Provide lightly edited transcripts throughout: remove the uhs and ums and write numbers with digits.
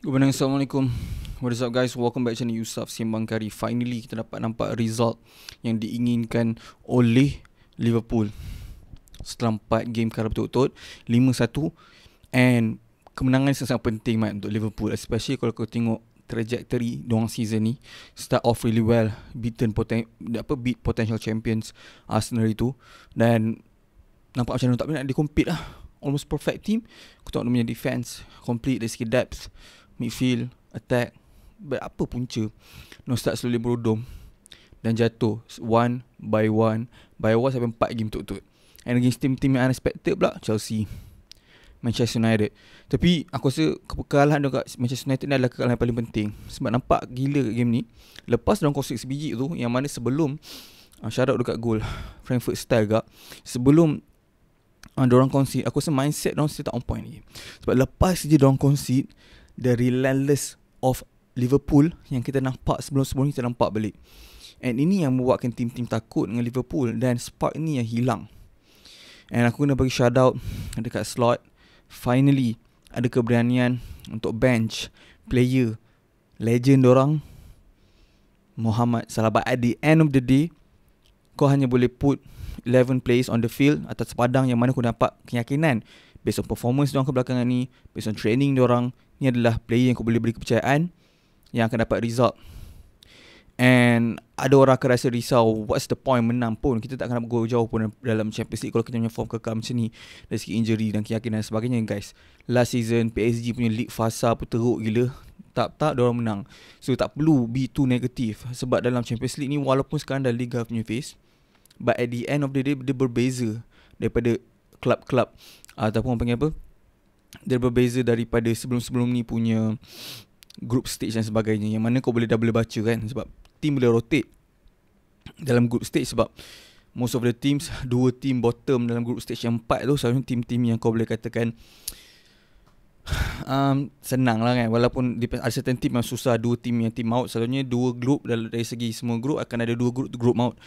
Good morning, Assalamualaikum. What is up guys, welcome back channel Yusuf Simbang Kari. Finally kita dapat nampak result yang diinginkan oleh Liverpool setelah 4 game kalah betul-betul 5-1. And kemenangan sangat penting untuk Liverpool, especially kalau kau tengok trajectory diorang season ni. Start off really well, beat potential champions Arsenal itu. Dan nampak macam tak boleh nak compete lah. Almost perfect team. Aku tengok dia punya defense complete, dari segi depth, midfield, attack. But apa punca no start slowly berudum dan jatuh one by one sampai 4 game betul-betul. And against team-team yang unexpected pula, Chelsea, Manchester United. Tapi aku rasa kekalahan dekat Manchester United ni adalah kekalahan yang paling penting. Sebab nampak gila game ni. Lepas dalam kosik sebiji tu, yang mana sebelum shout out dekat gol Frankfurt style gak, sebelum diorang concede, aku rasa mindset diorang still tak on point lagi. Sebab lepas je diorang concede, the relentless of Liverpool yang kita nampak sebelum-sebelum ni kita nampak balik. And ini yang membuatkan tim-tim takut dengan Liverpool, dan spark ni yang hilang. And aku kena bagi shout out dekat Slot. Finally ada keberanian untuk bench player legend dorang, Mohamed Salah. But at the end of the day, kau hanya boleh put 11 players on the field atas padang yang mana kau dapat keyakinan based on performance diorang kebelakangan ni, based on training diorang, ni adalah player yang kau boleh beri kepercayaan yang akan dapat result. And ada orang akan rasa risau, what's the point menang pun, kita tak akan go jauh pun dalam Champions League kalau kita punya form kekal macam ni dari segi injury dan keyakinan dan sebagainya. Guys, last season PSG punya league fasa pun teruk gila, tak diorang menang. So tak perlu be too negative, sebab dalam Champions League ni walaupun sekarang dah Liga punya phase, but at the end of the day dia berbeza daripada klub-klub ataupun orang panggil apa, dia berbeza daripada sebelum-sebelum ni punya group stage dan sebagainya, yang mana kau boleh baca kan, sebab team boleh rotate dalam group stage. Sebab most of the teams, 2 team bottom dalam group stage yang 4 tu selalunya team-team yang kau boleh katakan senang lah kan. Walaupun ada certain team yang susah, 2 team yang team out, selalunya 2 group dari segi semua group akan ada 2 group out.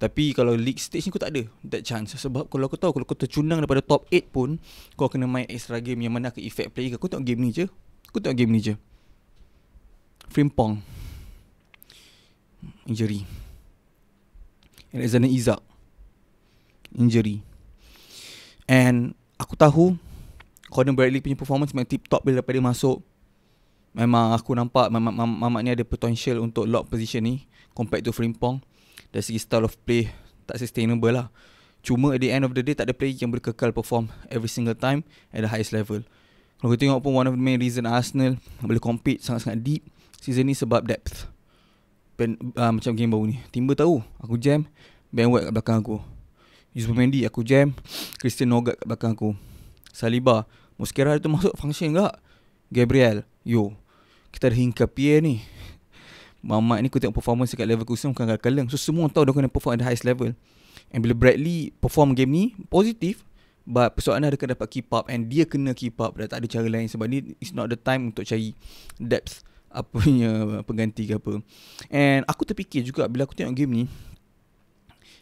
Tapi kalau league stage ni kau tak ada that chance. Sebab kalau kau tahu, kalau kau tercundang daripada top 8 pun, kau kena main extra game yang mana akan effect player. Kau tengok game ni je, Frimpong injury, Alexander Isak injury. And aku tahu Conor Bradley punya performance memang tip top bila daripada dia masuk. Memang aku nampak Mamat ni ada potential untuk lock position ni compared to Frimpong. Dari segi style of play tak sustainable lah. Cuma at the end of the day, tak ada player yang boleh kekal perform every single time at the highest level. Kalau kita tengok pun, one of the main reason Arsenal boleh compete sangat-sangat deep season ni sebab depth. Macam game baru ni, Timber tahu aku jam Ben White kat belakang aku, Yusuf Mendy aku jam Christian Nogat kat belakang aku, Saliba, Mosquera tu masuk function tak, Gabriel, kita ada Hincapié ni. Mamat ni kau tengok performance dekat level kusum bukan kaleng. So semua tahu dia kena perform at the highest level. And bila Bradley perform game ni positif, but persoalan dia kena dapat keep up, and dia kena keep up, dah tak ada cara lain. Sebab ni it's not the time untuk cari depth apa punya pengganti ke apa. And aku terfikir juga bila aku tengok game ni,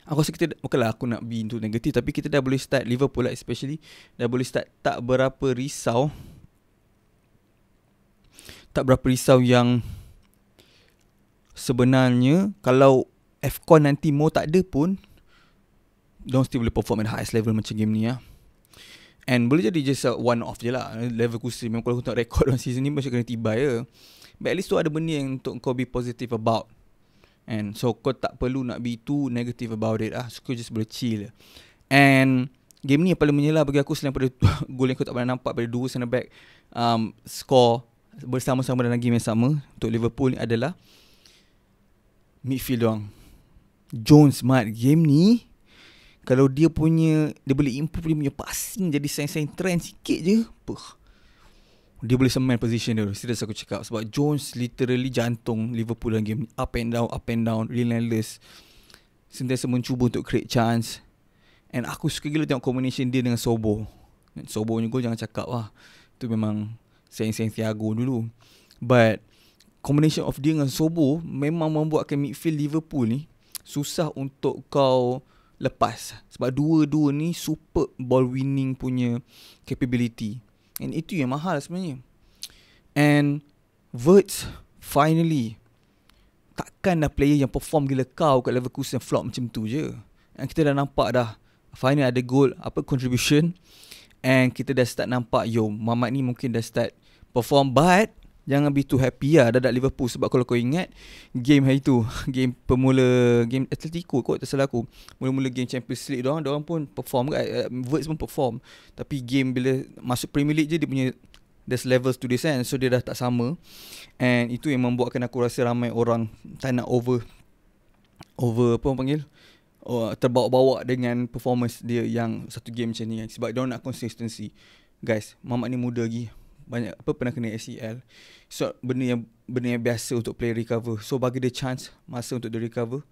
aku rasa kita, bukanlah aku nak be into negatif, tapi kita dah boleh start, Liverpool lah especially, dah boleh start tak berapa risau yang sebenarnya kalau AFCON nanti mau tak ada pun, don't still boleh perform at the highest level macam game ni lah. And boleh jadi just one off je lah. Level kursi memang kalau aku tengok rekod dalam season ni macam kena tiba je. But at least tu ada benda yang untuk kau be positive about. And so kau tak perlu nak be too negative about it lah. So kau just boleh chill. And game ni yang paling menyelah bagi aku, selain pada gol yang kau tak pernah nampak pada 2 center back score bersama-sama dalam game yang sama untuk Liverpool ni, adalah midfield doang. Jones, game ni kalau dia boleh improve dia punya passing, jadi sign trend sikit je, dia boleh semain position dia. Serius aku cakap. Sebab Jones literally jantung Liverpool dalam game ni. Up and down, relentless, sentiasa mencuba untuk create chance. And aku suka gila tengok combination dia dengan Sobo punya gol jangan cakap lah, tu memang Thiago dulu. But combination of dia dengan Sobo memang membuatkan midfield Liverpool ni susah untuk kau lepas. Sebab dua-dua ni super ball winning punya capability. And itu yang mahal sebenarnya. And Wirtz finally. Takkan dah player yang perform gila kau kat Leverkusen flop macam tu je. And kita dah nampak dah finally ada goal, apa contribution. And kita dah start nampak Mamat ni mungkin dah start perform. But jangan be too happy lah dadak Liverpool. Sebab kalau kau ingat game hari tu, game pemula, game Atletico kot tak salah aku, mula-mula game Champions League Diorang pun perform kan, Wirtz pun perform. Tapi game bila masuk Premier League je, dia punya there's levels to this kan. So dia dah tak sama. And itu yang membuatkan aku rasa ramai orang tak nak over apa orang panggil, terbawa-bawa dengan performance dia yang satu game macam ni kan. Sebab dia nak consistency. Guys, Mamat ni muda lagi, banyak apa pernah kena ACL. So benda yang biasa untuk player recover. So bagi dia chance, masa untuk dia recover,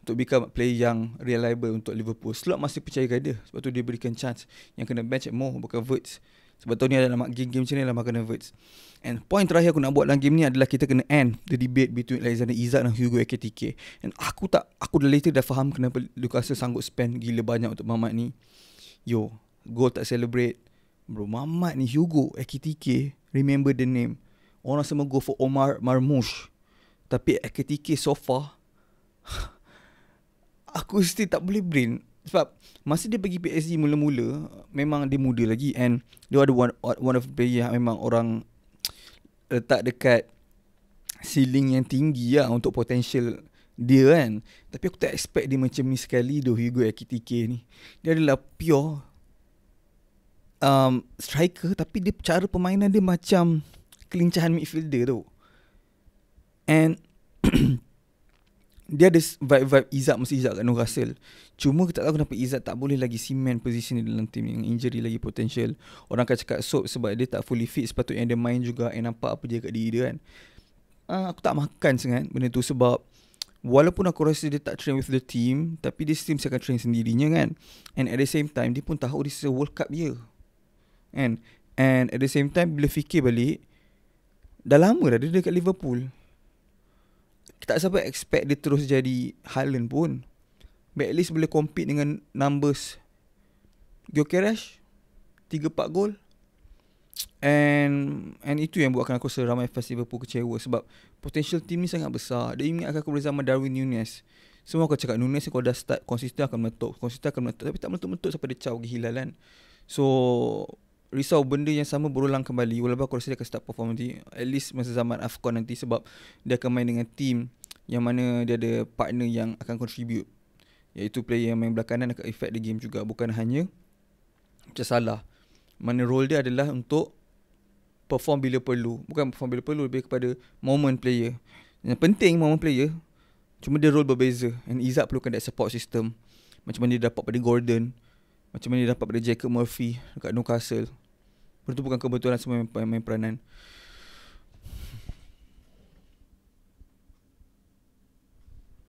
untuk become player yang reliable untuk Liverpool. Slot masih percayakan dia, sebab tu dia berikan chance. Yang kena bench Mo, bukan Wirtz. Sebab tu ni adalah game macam ni adalah kena Wirtz. And point terakhir aku nak buat dalam game ni adalah kita kena end the debate between Alexander Isak dan Hugo Ekitike. And aku dah later dah faham kenapa Newcastle sanggup spend gila banyak untuk Mamat ni. Goal tak celebrate. Bro, Mamat ni, Hugo Ekitike, remember the name. Orang semua go for Omar Marmoush. Tapi Ekitike so far aku still tak boleh brain. Sebab masa dia pergi PSG mula-mula, memang dia muda lagi. And dia ada one of the player yang memang orang letak dekat ceiling yang tinggi lah untuk potential dia kan. Tapi aku tak expect dia macam ni sekali tu, Hugo Ekitike ni. Dia adalah pure striker, tapi dia cara permainan dia macam kelincahan midfielder tu. And dia ada vibe Isak masa Isak kat Newcastle. Cuma kita tak tahu kenapa Isak tak boleh lagi cement position dia dalam team. Yang injury lagi potential. Orang akan cakap sebab dia tak fully fit. Sepatutnya dia main juga. Nampak apa dia kat diri dia kan. Aku tak makan sangat benda tu. Sebab walaupun aku rasa dia tak train with the team, tapi dia still akan train sendirinya kan. And at the same time, dia pun tahu this is a World Cup year. And at the same time, bila fikir balik, dah lama dah dia dekat Liverpool. Kita tak sampai expect dia terus jadi Haaland pun. But at least boleh compete dengan numbers Gyökeres 3-4 gol. And itu yang buatkan aku rasa ramai fans Liverpool kecewa. Sebab potential team ni sangat besar. Dia ingatkan aku bersama Darwin Núñez. Semua aku cakap Núñez kalau dah start konsisten akan meletup. Tapi tak meletup-meletup sampai dia caw kehilalan. So risau benda yang sama berulang kembali. Walaupun aku rasa dia akan start perform nanti, at least masa zaman AFCON nanti. Sebab dia akan main dengan team yang mana dia ada partner yang akan contribute, iaitu player yang main belakangan akan affect the game juga. Bukan hanya macam Salah, mana role dia adalah untuk perform bila perlu. Bukan perform bila perlu, lebih kepada moment player. Yang penting moment player, cuma dia role berbeza. And Isak perlukan that support system. Macam mana dia dapat pada Gordon, macam mana dia dapat pada Jacob Murphy dekat Newcastle. Itu bukan kebetulan semua main peranan.